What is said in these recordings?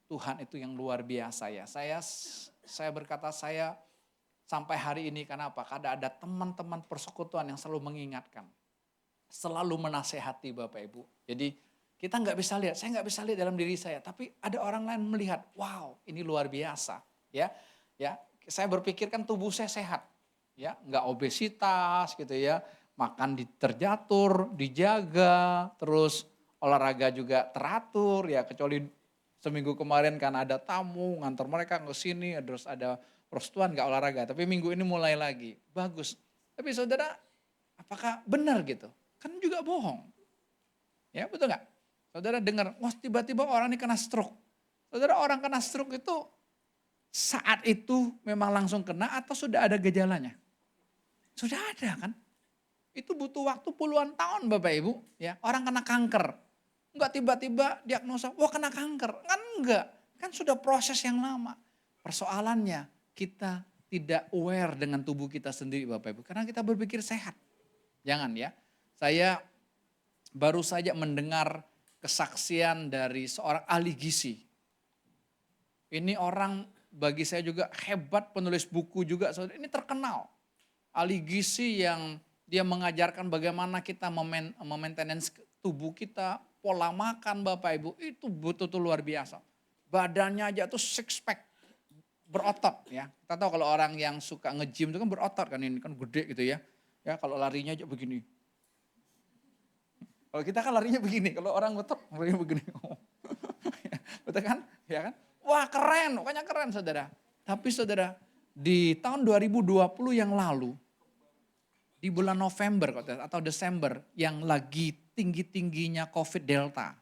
Tuhan itu yang luar biasa ya. Saya berkata saya sampai hari ini kenapa? Karena ada teman-teman persekutuan yang selalu mengingatkan. Selalu menasehati Bapak Ibu. Jadi kita nggak bisa lihat, saya nggak bisa lihat dalam diri saya. Tapi ada orang lain melihat, wow ini luar biasa. Ya, saya berpikir kan tubuh saya sehat. Ya, nggak obesitas gitu ya. Makan terjatur, dijaga, terus olahraga juga teratur ya. Kecuali seminggu kemarin kan ada tamu, ngantar mereka ke sini, terus ada prostuan nggak olahraga. Tapi minggu ini mulai lagi, bagus. Tapi saudara, apakah benar gitu? Kan juga bohong. Ya betul nggak? Saudara dengar, wah tiba-tiba orang ini kena stroke. Saudara orang kena stroke itu saat itu memang langsung kena atau sudah ada gejalanya? Sudah ada kan? Itu butuh waktu puluhan tahun Bapak Ibu. Ya, orang kena kanker. Enggak tiba-tiba diagnosa, wah kena kanker. Kan enggak, kan sudah proses yang lama. Persoalannya kita tidak aware dengan tubuh kita sendiri Bapak Ibu. Karena kita berpikir sehat. Jangan ya, saya baru saja mendengar kesaksian dari seorang ahli gizi. Ini orang bagi saya juga hebat, penulis buku juga. Ini terkenal. Ahli gizi yang dia mengajarkan bagaimana kita memaintenance tubuh kita, pola makan Bapak Ibu, itu betul-betul luar biasa. Badannya aja tuh six pack, berotot ya. Kita tahu kalau orang yang suka nge-gym itu kan berotot kan, ini kan gede gitu ya. Ya kalau larinya aja begini. Kalau kita kan larinya begini, kalau orang betul larinya begini. Betul kan? Ya kan? Wah keren, pokoknya keren saudara. Tapi saudara, di tahun 2020 yang lalu, di bulan November atau Desember yang lagi tinggi-tingginya COVID Delta.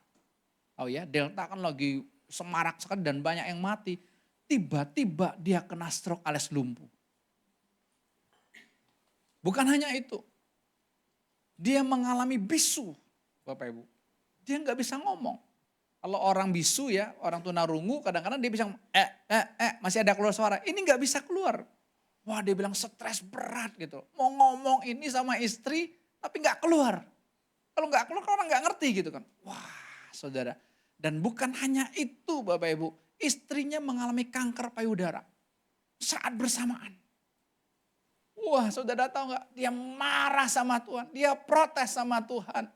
Oh ya, Delta kan lagi semarak sekali dan banyak yang mati. Tiba-tiba dia kena stroke alias lumpuh. Bukan hanya itu. Dia mengalami bisu, Bapak Ibu. Dia nggak bisa ngomong. Kalau orang bisu ya, orang tunarungu kadang-kadang dia bisa masih ada keluar suara. Ini nggak bisa keluar. Wah dia bilang stres berat gitu. Mau ngomong ini sama istri tapi gak keluar. Kalau gak keluar orang gak ngerti gitu kan. Wah saudara. Dan bukan hanya itu Bapak Ibu. Istrinya mengalami kanker payudara. Saat bersamaan. Wah saudara tahu gak? Dia marah sama Tuhan. Dia protes sama Tuhan.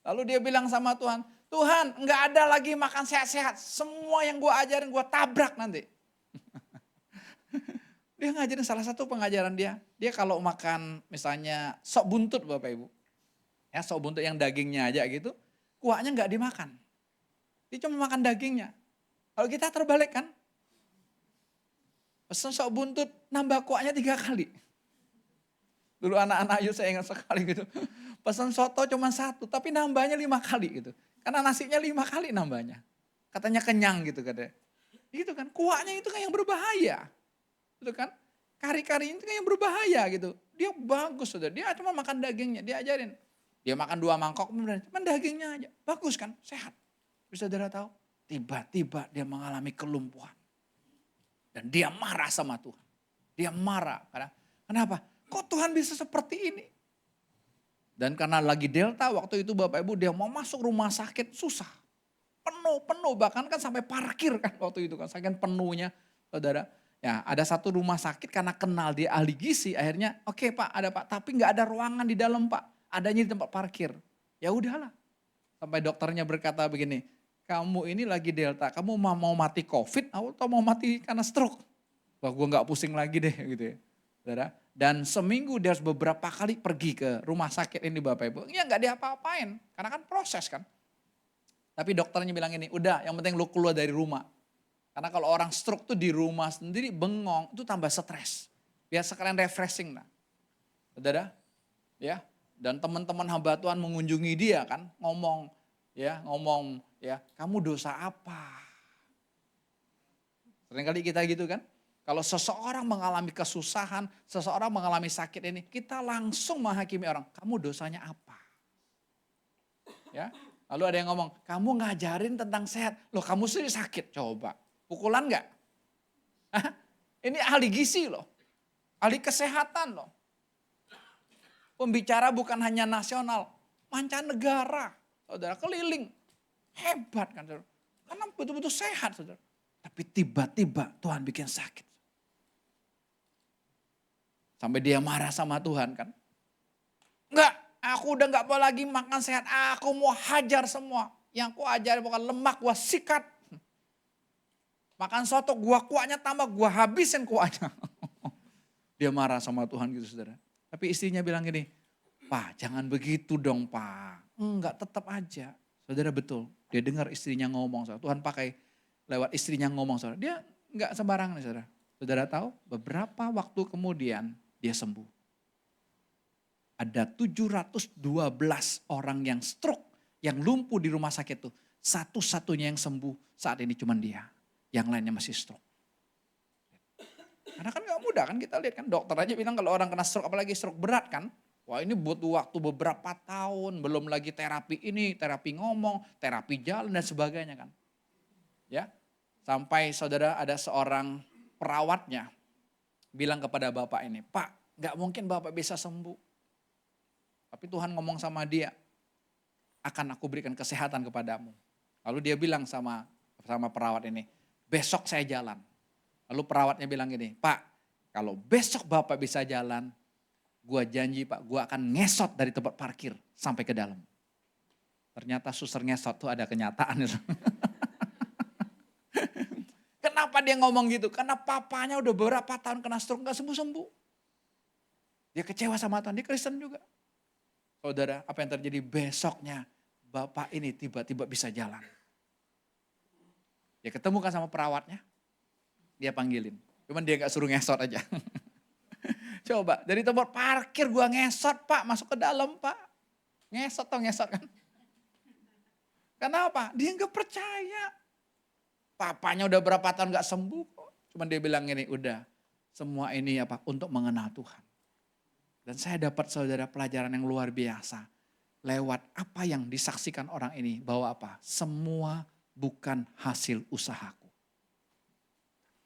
Lalu dia bilang sama Tuhan. Tuhan gak ada lagi makan sehat-sehat. Semua yang gue ajarin gue tabrak nanti. Dia ngajarin salah satu pengajaran dia kalau makan misalnya sop buntut Bapak Ibu. Ya sop buntut yang dagingnya aja gitu, kuahnya nggak dimakan. Dia cuma makan dagingnya. Kalau kita terbalik kan, pesen sop buntut nambah kuahnya 3 kali. Dulu anak-anak Ayu saya ingat sekali gitu. Pesan soto cuma 1, tapi nambahnya 5 kali gitu. Karena nasinya 5 kali nambahnya. Katanya kenyang gitu katanya. Gitu kan, kuahnya itu kan yang berbahaya. Gitu kan, kari-kari itu kan yang berbahaya gitu. Dia bagus sudah, dia cuma makan dagingnya, dia ajarin. Dia makan 2 mangkok, cuma dagingnya aja. Bagus kan, sehat. Bisa saudara tahu, tiba-tiba dia mengalami kelumpuhan. Dan dia marah sama Tuhan. Dia marah, kenapa? Kok Tuhan bisa seperti ini? Dan karena lagi Delta waktu itu Bapak Ibu dia mau masuk rumah sakit susah. Penuh, bahkan kan sampai parkir kan waktu itu kan, saking penuhnya saudara. Ya ada satu rumah sakit karena kenal dia ahli gizi akhirnya oke Pak ada Pak tapi nggak ada ruangan di dalam Pak. Adanya di tempat parkir. Ya udahlah. Sampai dokternya berkata begini, kamu ini lagi Delta, kamu mau mati COVID atau mau mati karena stroke? Wah gue nggak pusing lagi deh gitu ya. Saudara. Dan seminggu dia harus beberapa kali pergi ke rumah sakit ini Bapak Ibu. Ya nggak diapa-apain karena kan proses kan. Tapi dokternya bilang ini, udah yang penting lu keluar dari rumah. Karena kalau orang stroke tuh di rumah sendiri bengong, itu tambah stres. Biar sekalian refreshing lah. Saudara, ya. Dan teman-teman hamba Tuhan mengunjungi dia kan, ngomong, ya, kamu dosa apa? Seringkali kita gitu kan. Kalau seseorang mengalami kesusahan, seseorang mengalami sakit ini, kita langsung menghakimi orang, kamu dosanya apa? Ya. Lalu ada yang ngomong, kamu ngajarin tentang sehat, loh kamu sendiri sakit, coba. Pukulan enggak? Ini ahli gizi loh. Ahli kesehatan loh. Pembicara bukan hanya nasional, mancanegara. Saudara keliling. Hebat kan saudara. Karena betul-betul sehat saudara. Tapi tiba-tiba Tuhan bikin sakit. Sampai dia marah sama Tuhan kan. Enggak, aku udah gak mau lagi makan sehat. Aku mau hajar semua. Yang ku ajar bukan lemak, gua sikat. Makan soto, gua kuahnya tambah, gua habisin kuahnya. Dia marah sama Tuhan gitu saudara. Tapi istrinya bilang gini, Pak jangan begitu dong Pak. Enggak, tetap aja. Saudara betul, dia dengar istrinya ngomong. Saudara. Tuhan pakai lewat istrinya ngomong. Saudara. Dia enggak sembarangan saudara. Saudara tahu beberapa waktu kemudian dia sembuh. Ada 712 orang yang stroke, yang lumpuh di rumah sakit itu. Satu-satunya yang sembuh saat ini cuma dia. Yang lainnya masih stroke. Karena kan gak mudah kan kita lihat kan. Dokter aja bilang kalau orang kena stroke, apalagi stroke berat kan. Wah ini butuh waktu beberapa tahun, belum lagi terapi ini, terapi ngomong, terapi jalan dan sebagainya kan. Ya, sampai saudara ada seorang perawatnya bilang kepada bapak ini, Pak gak mungkin bapak bisa sembuh. Tapi Tuhan ngomong sama dia, akan aku berikan kesehatan kepadamu. Lalu dia bilang sama perawat ini, besok saya jalan. Lalu perawatnya bilang gini, Pak kalau besok bapak bisa jalan, gua janji Pak, gua akan ngesot dari tempat parkir sampai ke dalam. Ternyata suster ngesot tuh ada kenyataan. Kenapa dia ngomong gitu? Karena papanya udah beberapa tahun kena stroke gak sembuh-sembuh. Dia kecewa sama Tuhan, dia Kristen juga. Saudara, apa yang terjadi besoknya? Bapak ini tiba-tiba bisa jalan. Dia ketemu kan sama perawatnya, dia panggilin. Cuman dia gak suruh ngesot aja. Coba dari tempat parkir gua ngesot Pak, masuk ke dalam Pak. Ngesot tau ngesot kan. Kenapa? Dia gak percaya. Papanya udah berapa tahun gak sembuh kok. Cuman dia bilang gini, udah semua ini apa untuk mengenal Tuhan. Dan saya dapat saudara pelajaran yang luar biasa. Lewat apa yang disaksikan orang ini, bahwa apa? Semua bukan hasil usahaku.